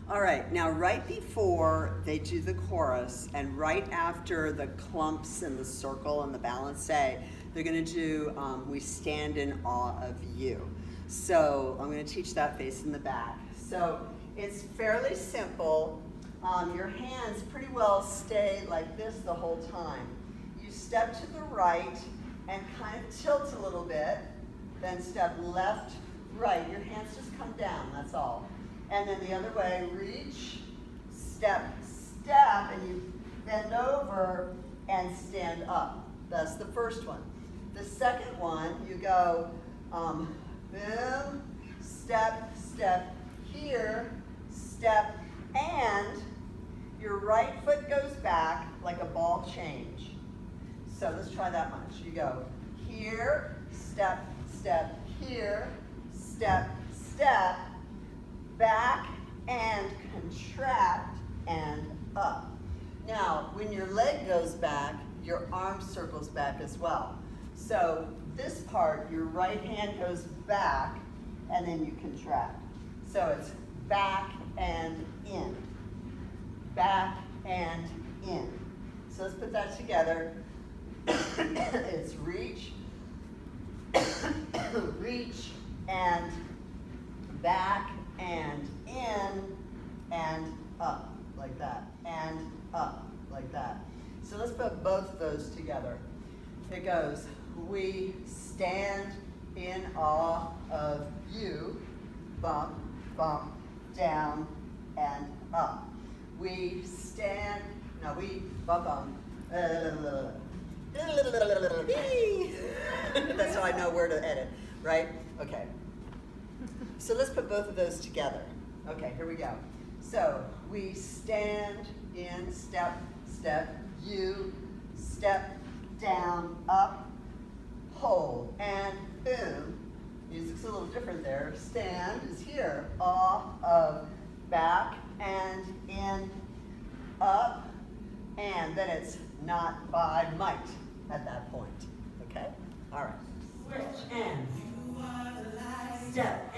All right, now right before they do the chorus and right after the clumps and the circle and the balancé, they're going to do We Stand in Awe of You. So I'm going to teach that face in the back. So it's fairly simple. Your hands pretty well stay like this the whole time. You step to the right and kind of tilt a little bit, then step left, right. Your hands just come down, that's all. And then the other way, reach, step, step, and you bend over and stand up. That's the first one. The second one, you go boom, step, step, here, step, and your right foot goes back like a ball change. So let's try that much. You go here, step, step, here, step, step, back and contract and up. Now, when your leg goes back, your arm circles back as well. So this part, your right hand goes back and then you contract. So it's back and in, back and in. So let's put that together. It's reach, reach and back and in and up like that and up like that. So let's put both of those together. It goes, we stand in awe of you, bump, bump, down and up. We stand, no, we bump, bump. That's how I know where to edit, right? Okay. So let's put both of those together. Okay, here we go. So we stand in, step, step, you, step, down, up, hold, and boom. Music's a little different there. Stand is here. Awe of, back and in, up, and then it's not by might at that point. Okay? All right. Switch and step.